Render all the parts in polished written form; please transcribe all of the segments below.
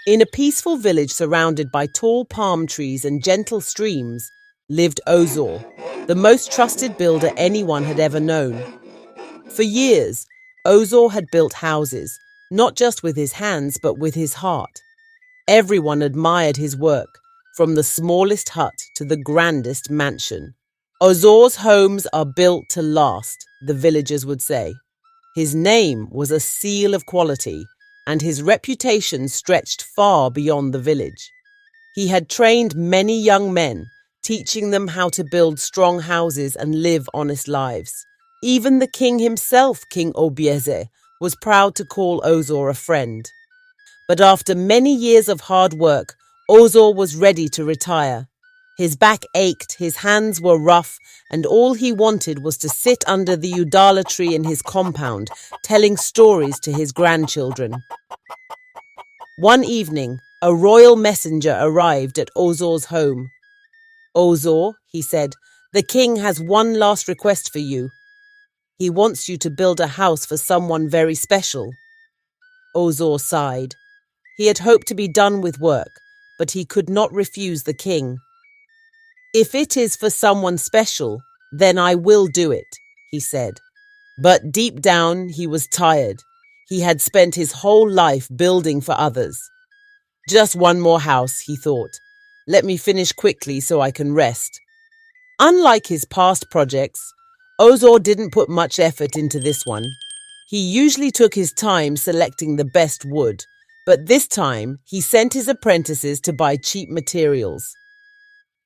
In a peaceful village surrounded by tall palm trees and gentle streams lived Ozor, the most trusted builder anyone had ever known. For years, Ozor had built houses, not just with his hands but with his heart. Everyone admired his work, from the smallest hut to the grandest mansion. Ozor's homes are built to last, the villagers would say. His name was a seal of quality, and his reputation stretched far beyond the village. He had trained many young men, teaching them how to build strong houses and live honest lives. Even the king himself, King Obieze, was proud to call Ozor a friend. But after many years of hard work, Ozor was ready to retire. His back ached, his hands were rough, and all he wanted was to sit under the Udala tree in his compound, telling stories to his grandchildren. One evening, a royal messenger arrived at Ozor's home. "Ozor," he said, "the king has one last request for you. He wants you to build a house for someone very special." Ozor sighed. He had hoped to be done with work, but he could not refuse the king. "If it is for someone special, then I will do it," he said. But deep down, he was tired. He had spent his whole life building for others. "Just one more house," he thought. "Let me finish quickly so I can rest." Unlike his past projects, Ozor didn't put much effort into this one. He usually took his time selecting the best wood, but this time he sent his apprentices to buy cheap materials.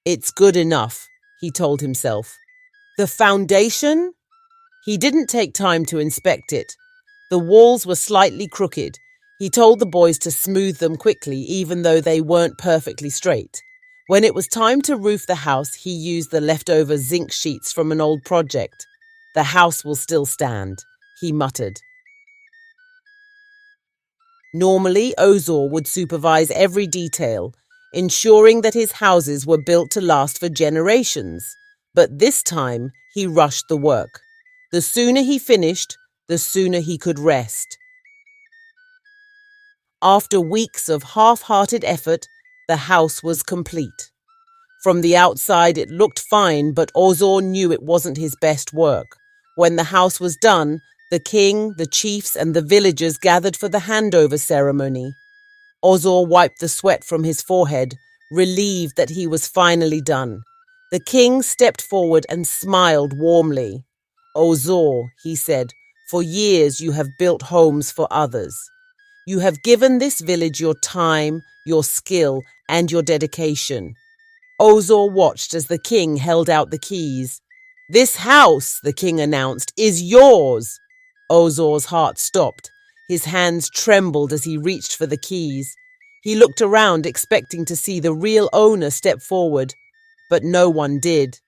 "It's good enough," he told himself. The foundation? He didn't take time to inspect it. The walls were slightly crooked. He told the boys to smooth them quickly, even though they weren't perfectly straight. When it was time to roof the house, he used the leftover zinc sheets from an old project. "The house will still stand," he muttered. Normally, Ozor would supervise every detail, ensuring that his houses were built to last for generations. But this time, he rushed the work. The sooner he finished, the sooner he could rest. After weeks of half-hearted effort, the house was complete. From the outside, it looked fine, but Ozor knew it wasn't his best work. When the house was done, the king, the chiefs, and the villagers gathered for the handover ceremony. Ozor wiped the sweat from his forehead, relieved that he was finally done. The king stepped forward and smiled warmly. "Ozor," he said, "for years you have built homes for others. You have given this village your time, your skill, and your dedication." Ozor watched as the king held out the keys. "This house," the king announced, "is yours." Ozor's heart stopped. His hands trembled as he reached for the keys. He looked around, expecting to see the real owner step forward, but no one did.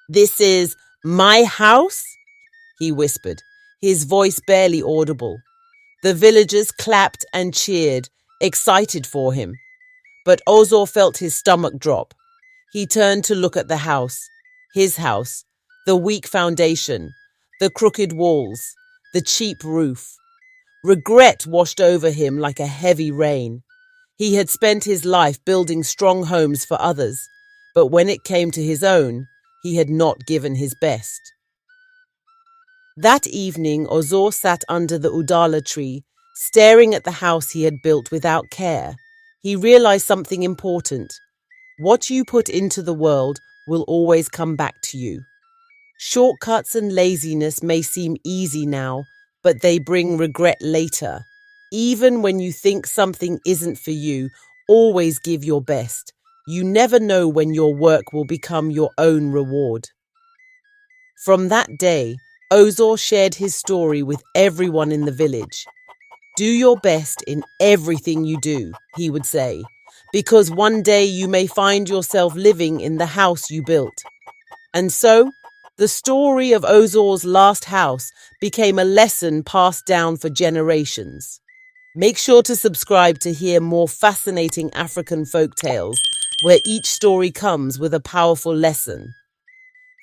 "This is my house?" he whispered, his voice barely audible. The villagers clapped and cheered, excited for him. But Ozor felt his stomach drop. He turned to look at the house, his house, the weak foundation, the crooked walls, the cheap roof. Regret washed over him like a heavy rain. He had spent his life building strong homes for others, but when it came to his own, he had not given his best. That evening, Ozor sat under the Udala tree, staring at the house he had built without care. He realized something important. What you put into the world will always come back to you. Shortcuts and laziness may seem easy now, but they bring regret later. Even when you think something isn't for you, always give your best. You never know when your work will become your own reward. From that day, Ozor shared his story with everyone in the village. "Do your best in everything you do," he would say, "because one day you may find yourself living in the house you built." And so, the story of Ozor's last house became a lesson passed down for generations. Make sure to subscribe to hear more fascinating African folk tales, where each story comes with a powerful lesson.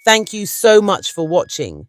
Thank you so much for watching.